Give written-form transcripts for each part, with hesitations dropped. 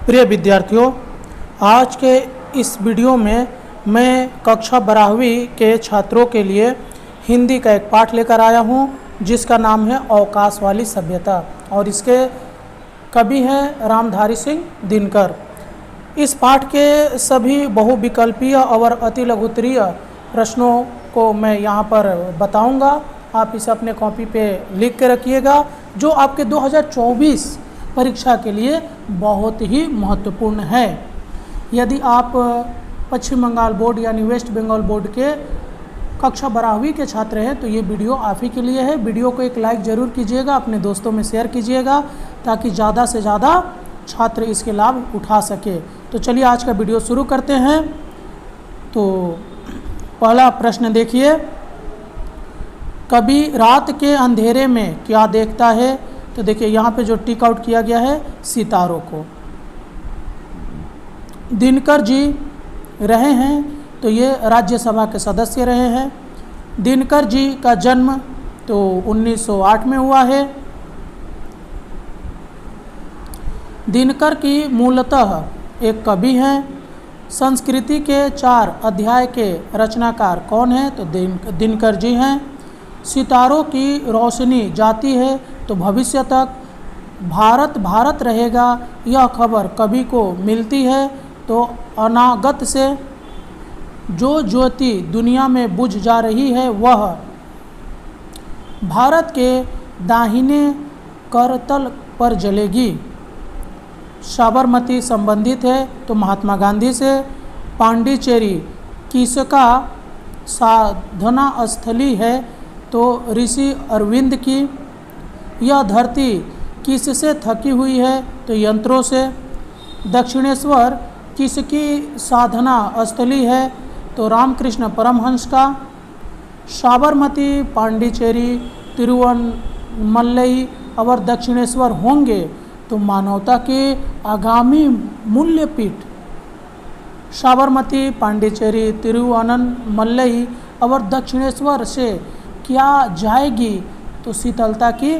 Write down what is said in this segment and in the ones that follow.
प्रिय विद्यार्थियों, आज के इस वीडियो में मैं कक्षा 12वीं के छात्रों के लिए हिंदी का एक पाठ लेकर आया हूं, जिसका नाम है अवकाश वाली सभ्यता और इसके कवि हैं रामधारी सिंह दिनकर। इस पाठ के सभी बहुविकल्पीय और अति लघुत्तरीय प्रश्नों को मैं यहाँ पर बताऊंगा। आप इसे अपने कॉपी पे लिख के रखिएगा, जो आपके 2024 परीक्षा के लिए बहुत ही महत्वपूर्ण है। यदि आप पश्चिम बंगाल बोर्ड यानी वेस्ट बंगाल बोर्ड के कक्षा 12वीं के छात्र हैं तो ये वीडियो आप ही के लिए है। वीडियो को एक लाइक ज़रूर कीजिएगा, अपने दोस्तों में शेयर कीजिएगा ताकि ज़्यादा से ज़्यादा छात्र इसके लाभ उठा सके। तो चलिए आज का वीडियो शुरू करते हैं। तो पहला प्रश्न देखिए, कभी रात के अंधेरे में क्या देखता है? तो देखिए यहाँ पे जो टिक आउट किया गया है सितारों को। दिनकर जी रहे हैं तो ये राज्यसभा के सदस्य रहे हैं। दिनकर जी का जन्म तो 1908 में हुआ है। दिनकर की मूलतः एक कवि हैं। संस्कृति के 4 अध्याय के रचनाकार कौन हैं? तो दिनकर जी हैं। सितारों की रोशनी जाती है तो भविष्य तक भारत रहेगा, यह खबर कवि को मिलती है तो अनागत से जो ज्योति दुनिया में बुझ जा रही है वह भारत के दाहिने करतल पर जलेगी। साबरमती संबंधित है तो महात्मा गांधी से। पांडिचेरी किसका साधना स्थली है? तो ऋषि अरविंद की। यह धरती किससे थकी हुई है? तो यंत्रों से। दक्षिणेश्वर किसकी साधना स्थली है? तो रामकृष्ण परमहंस का। साबरमती, पांडिचेरी, तिरुवन्नमलई और दक्षिणेश्वर होंगे तो मानवता के आगामी मूल्य पीठ। साबरमती, पांडिचेरी, तिरुवन्नमलई और दक्षिणेश्वर से क्या जाएगी? तो शीतलता की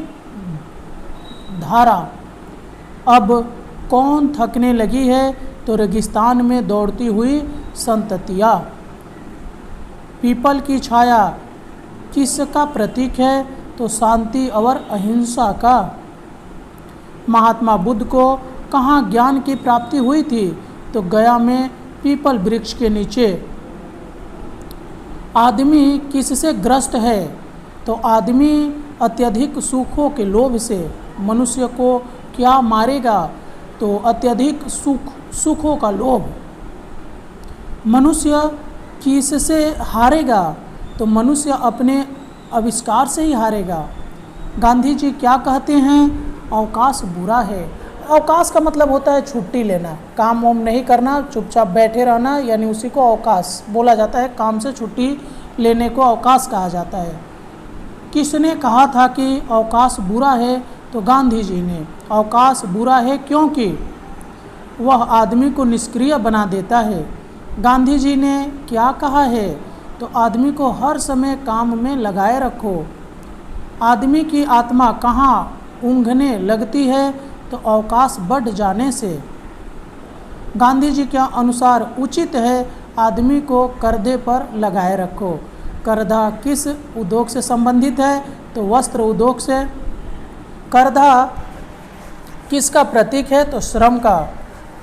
धारा। अब कौन थकने लगी है? तो रेगिस्तान में दौड़ती हुई संततियाँ। पीपल की छाया किसका प्रतीक है? तो शांति और अहिंसा का। महात्मा बुद्ध को कहाँ ज्ञान की प्राप्ति हुई थी? तो गया में पीपल वृक्ष के नीचे। आदमी किससे ग्रस्त है? तो आदमी अत्यधिक सुखों के लोभ से। मनुष्य को क्या मारेगा? तो अत्यधिक सुखों का लोभ। मनुष्य किससे हारेगा? तो मनुष्य अपने आविष्कार से ही हारेगा। गांधी जी क्या कहते हैं? अवकाश बुरा है। अवकाश का मतलब होता है छुट्टी लेना, काम वाम नहीं करना, चुपचाप बैठे रहना, यानी उसी को अवकाश बोला जाता है। काम से छुट्टी लेने को अवकाश कहा जाता है। किसने कहा था कि अवकाश बुरा है? तो गांधी जी ने। अवकाश बुरा है क्योंकि वह आदमी को निष्क्रिय बना देता है। गांधी जी ने क्या कहा है? तो आदमी को हर समय काम में लगाए रखो। आदमी की आत्मा कहाँ ऊँघने लगती है? तो अवकाश बढ़ जाने से। गांधी जी के अनुसार उचित है आदमी को करधे पर लगाए रखो। करधा किस उद्योग से संबंधित है? तो वस्त्र उद्योग से। करधा किसका प्रतीक है? तो श्रम का।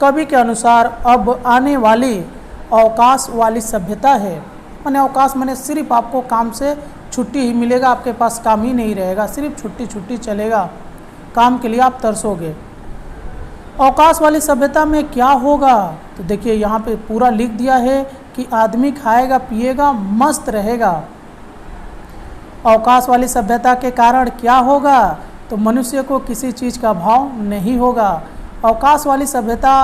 कवि के अनुसार अब आने वाली अवकाश वाली सभ्यता है। माने अवकाश माने सिर्फ आपको काम से छुट्टी ही मिलेगा, आपके पास काम ही नहीं रहेगा, सिर्फ छुट्टी चलेगा, काम के लिए आप तरसोगे। अवकाश वाली सभ्यता में क्या होगा? तो देखिए यहाँ पे पूरा लिख दिया है कि आदमी खाएगा पिएगा मस्त रहेगा। अवकाश वाली सभ्यता के कारण क्या होगा? तो मनुष्य को किसी चीज़ का अभाव नहीं होगा। अवकाश वाली सभ्यता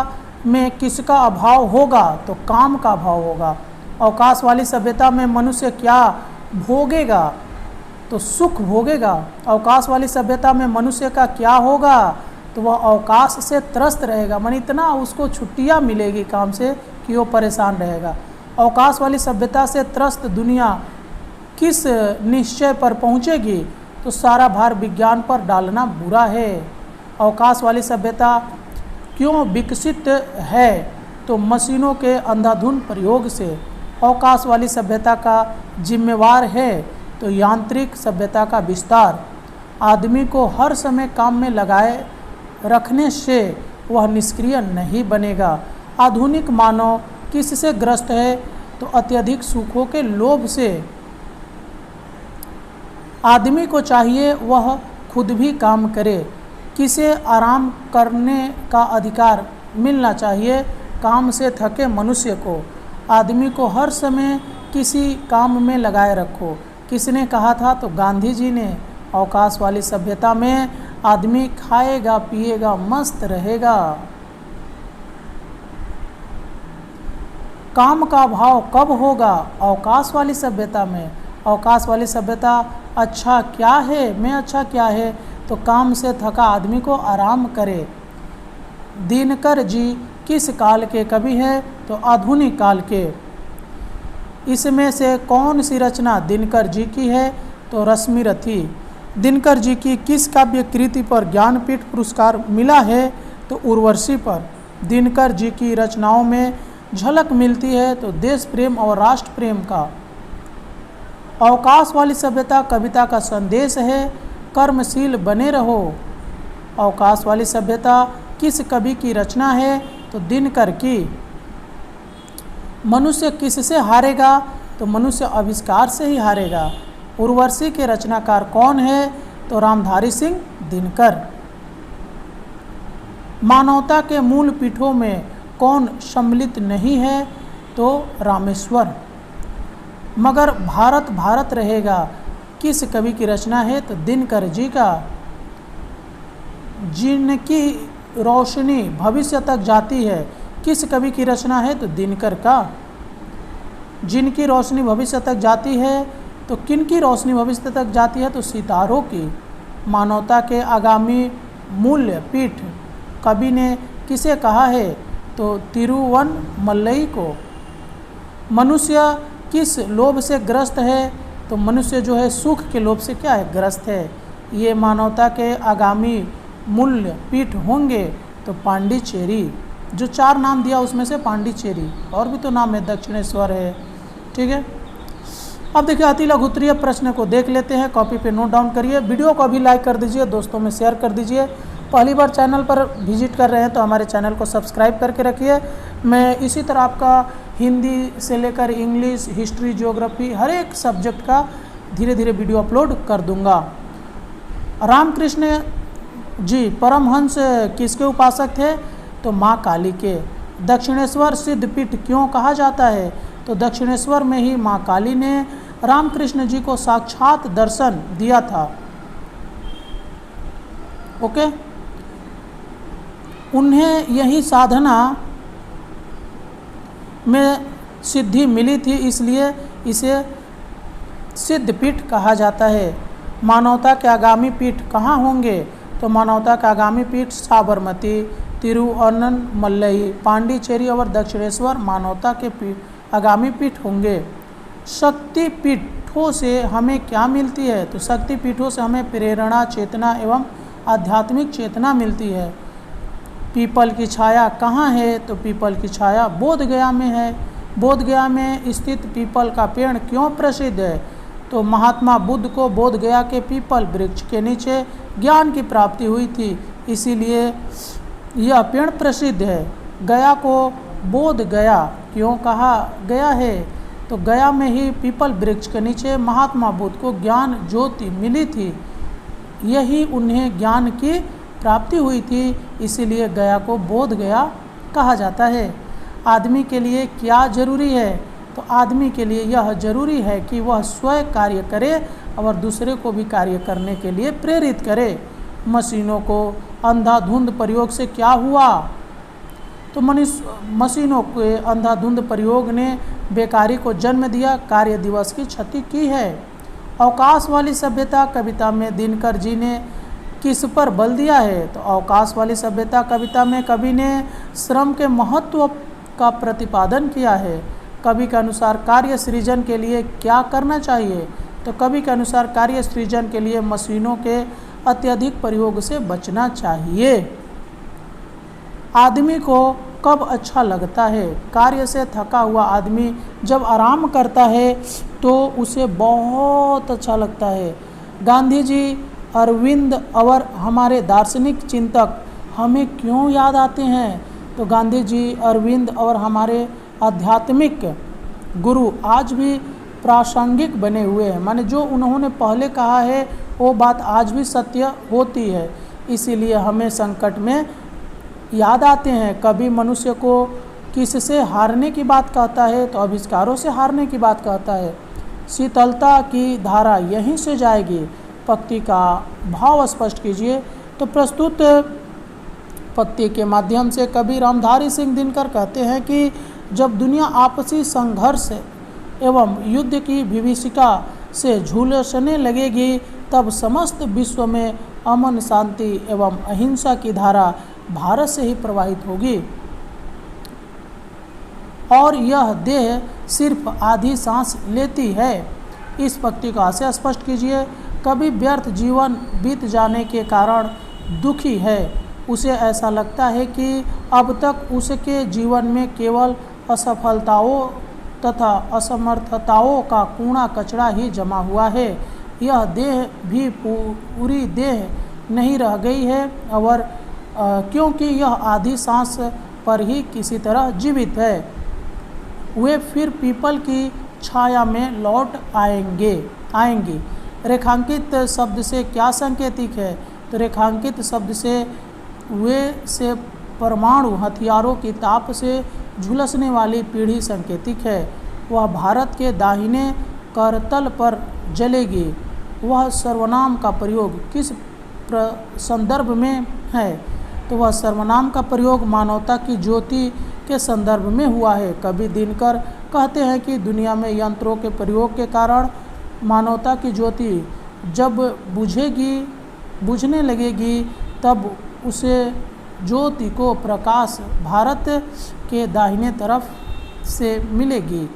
में किसका अभाव होगा? तो काम का अभाव होगा। अवकाश वाली सभ्यता में मनुष्य क्या भोगेगा? तो सुख भोगेगा। अवकाश वाली सभ्यता में मनुष्य का क्या होगा? तो वह अवकाश से त्रस्त रहेगा, माने इतना उसको छुट्टियाँ मिलेगी काम से कि वो परेशान रहेगा। अवकाश वाली सभ्यता से त्रस्त दुनिया किस निश्चय पर पहुँचेगी? तो सारा भार विज्ञान पर डालना बुरा है। अवकाश वाली सभ्यता क्यों विकसित है? तो मशीनों के अंधाधुंध प्रयोग से। अवकाश वाली सभ्यता का जिम्मेवार है तो यांत्रिक सभ्यता का विस्तार। आदमी को हर समय काम में लगाए रखने से वह निष्क्रिय नहीं बनेगा। आधुनिक मानव किससे ग्रस्त है? तो अत्यधिक सुखों के लोभ से। आदमी को चाहिए वह खुद भी काम करे। किसे आराम करने का अधिकार मिलना चाहिए? काम से थके मनुष्य को। आदमी को हर समय किसी काम में लगाए रखो। किसने कहा था? तो गांधी जी ने। अवकाश वाली सभ्यता में आदमी खाएगा पिएगा मस्त रहेगा। काम का भाव कब होगा? अवकाश वाली सभ्यता में। अवकाश वाली सभ्यता अच्छा क्या है? मैं अच्छा क्या है? तो काम से थका आदमी को आराम करे। दिनकर जी किस काल के कवि हैं? तो आधुनिक काल के। इसमें से कौन सी रचना दिनकर जी की है? तो रश्मिरथी। दिनकर जी की किस काव्य कृति पर ज्ञानपीठ पुरस्कार मिला है? तो उर्वशी पर। दिनकर जी की रचनाओं में झलक मिलती है तो देश प्रेम और राष्ट्र प्रेम का। अवकाश वाली सभ्यता कविता का संदेश है, कर्मशील बने रहो। अवकाश वाली सभ्यता किस कवि की रचना है? तो दिनकर की। मनुष्य किससे हारेगा? तो मनुष्य आविष्कार से ही हारेगा। उर्वशी के रचनाकार कौन है? तो रामधारी सिंह दिनकर। मानवता के मूल पीठों में कौन सम्मिलित नहीं है? तो रामेश्वर। मगर भारत भारत रहेगा किस कवि की रचना है? तो दिनकर जी का। जिनकी रोशनी भविष्य तक जाती है किस कवि की रचना है? तो दिनकर का। जिनकी रोशनी भविष्य तक जाती है तो किनकी रोशनी भविष्य तक जाती है? तो सितारों की। मानवता के आगामी मूल्य पीठ कवि ने किसे कहा है? तो तिरुवनमलई को। मनुष्य किस लोभ से ग्रस्त है? तो मनुष्य जो है सुख के लोभ से क्या है? ग्रस्त है। ये मानवता के आगामी मूल्य पीठ होंगे तो पांडिचेरी। जो 4 नाम दिया उसमें से पांडिचेरी, और भी तो नाम है, दक्षिणेश्वर है। ठीक है। अब देखिए अति लघुत्तरीय प्रश्न को देख लेते हैं। कॉपी पे नोट डाउन करिए। वीडियो को अभी लाइक कर दीजिए, दोस्तों में शेयर कर दीजिए। पहली बार चैनल पर विजिट कर रहे हैं तो हमारे चैनल को सब्सक्राइब करके रखिए। मैं इसी तरह आपका हिंदी से लेकर इंग्लिश, हिस्ट्री, ज्योग्राफी हर एक सब्जेक्ट का धीरे धीरे वीडियो अपलोड कर दूंगा। रामकृष्ण जी परमहंस किसके उपासक थे? तो माँ काली के। दक्षिणेश्वर सिद्धपीठ क्यों कहा जाता है? तो दक्षिणेश्वर में ही माँ काली ने रामकृष्ण जी को साक्षात दर्शन दिया था। ओके। उन्हें यही साधना में सिद्धि मिली थी, इसलिए इसे सिद्धपीठ कहा जाता है। मानवता के आगामी पीठ कहाँ होंगे? तो मानवता के आगामी पीठ साबरमती, तिरुवन्नमलई, पांडिचेरी और दक्षिणेश्वर मानवता के आगामी पीठ होंगे। शक्ति पीठों से हमें क्या मिलती है? तो शक्ति पीठों से हमें प्रेरणा, चेतना एवं आध्यात्मिक चेतना मिलती है। पीपल की छाया कहाँ है? तो पीपल की छाया बोधगया में है। बोधगया में स्थित पीपल का पेड़ क्यों प्रसिद्ध है? तो महात्मा बुद्ध को बोधगया के पीपल वृक्ष के नीचे ज्ञान की प्राप्ति हुई थी, इसीलिए यह पेड़ प्रसिद्ध है। गया को बोध गया क्यों कहा गया है? तो गया में ही पीपल वृक्ष के नीचे महात्मा बुद्ध को ज्ञान ज्योति मिली थी, यही उन्हें ज्ञान की प्राप्ति हुई थी, इसीलिए गया को बोध गया कहा जाता है। आदमी के लिए क्या जरूरी है? तो आदमी के लिए यह जरूरी है कि वह स्वयं कार्य करे और दूसरे को भी कार्य करने के लिए प्रेरित करे। मशीनों को अंधाधुंध प्रयोग से क्या हुआ? तो मशीनों के अंधाधुंध प्रयोग ने बेकारी को जन्म दिया, कार्य दिवस की क्षति की है। अवकाश वाली सभ्यता कविता में दिनकर जी ने किस पर बल दिया है? तो अवकाश वाली सभ्यता कविता में कवि ने श्रम के महत्व का प्रतिपादन किया है। कवि के अनुसार कार्य सृजन के लिए क्या करना चाहिए? तो कवि के अनुसार कार्य सृजन के लिए मशीनों के अत्यधिक प्रयोग से बचना चाहिए। आदमी को कब अच्छा लगता है? कार्य से थका हुआ आदमी जब आराम करता है तो उसे बहुत अच्छा लगता है। गांधी जी, अरविंद और हमारे दार्शनिक चिंतक हमें क्यों याद आते हैं? तो गांधी जी, अरविंद और हमारे आध्यात्मिक गुरु आज भी प्रासंगिक बने हुए हैं। माने जो उन्होंने पहले कहा है वो बात आज भी सत्य होती है, इसीलिए हमें संकट में याद आते हैं। कभी मनुष्य को किससे हारने की बात कहता है तो आविष्कारों से हारने की बात कहता है। शीतलता की धारा यहीं से जाएगी। पंक्ति का भाव स्पष्ट कीजिए। तो प्रस्तुत पंक्ति के माध्यम से कवि रामधारी सिंह दिनकर कहते हैं कि जब दुनिया आपसी संघर्ष एवं युद्ध की विभीषिका से झुलसने लगेगी तब समस्त विश्व में अमन, शांति एवं अहिंसा की धारा भारत से ही प्रवाहित होगी और यह देह सिर्फ आधी सांस लेती है। इस पंक्ति का आशय स्पष्ट कीजिए। कभी व्यर्थ जीवन बीत जाने के कारण दुखी है। उसे ऐसा लगता है कि अब तक उसके जीवन में केवल असफलताओं तथा असमर्थताओं का कूड़ा कचरा ही जमा हुआ है। यह देह भी पूरी देह नहीं रह गई है और क्योंकि यह आधी सांस पर ही किसी तरह जीवित है। वे फिर पीपल की छाया में लौट आएंगी। रेखांकित शब्द से क्या संकेतिक है? तो रेखांकित शब्द से वे से परमाणु हथियारों की ताप से झुलसने वाली पीढ़ी संकेतिक है। वह भारत के दाहिने करतल पर जलेगी। वह सर्वनाम का प्रयोग किस संदर्भ में है? तो वह सर्वनाम का प्रयोग मानवता की ज्योति के संदर्भ में हुआ है। कवि दिनकर कहते हैं कि दुनिया में यंत्रों के प्रयोग के कारण मानवता की ज्योति जब बुझने लगेगी तब उसे ज्योति को प्रकाश भारत के दाहिने तरफ से मिलेगी।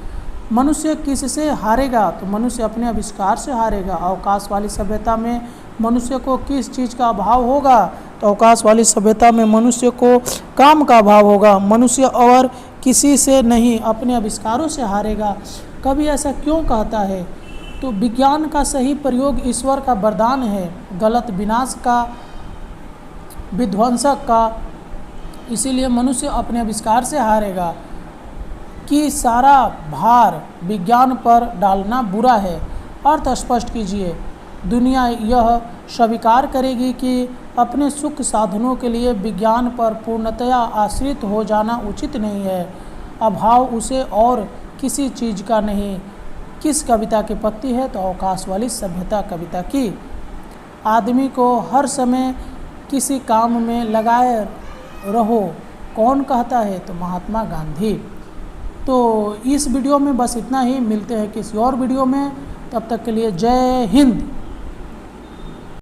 मनुष्य किससे हारेगा? तो मनुष्य अपने आविष्कार से हारेगा। अवकाश वाली सभ्यता में मनुष्य को किस चीज़ का अभाव होगा? तो अवकाश वाली सभ्यता में मनुष्य को काम का अभाव होगा। मनुष्य और किसी से नहीं अपने आविष्कारों से हारेगा। कभी ऐसा क्यों कहता है? तो विज्ञान का सही प्रयोग ईश्वर का वरदान है, गलत विनाश का, विध्वंसक का। इसीलिए मनुष्य अपने आविष्कार से हारेगा। कि सारा भार विज्ञान पर डालना बुरा है। अर्थ स्पष्ट कीजिए। दुनिया यह स्वीकार करेगी कि अपने सुख साधनों के लिए विज्ञान पर पूर्णतया आश्रित हो जाना उचित नहीं है। अभाव उसे और किसी चीज़ का नहीं। किस कविता की पंक्ति है? तो अवकाश वाली सभ्यता कविता की। आदमी को हर समय किसी काम में लगाए रहो, कौन कहता है? तो महात्मा गांधी। तो इस वीडियो में बस इतना ही। मिलते हैं किसी और वीडियो में, तब तक के लिए जय हिंद।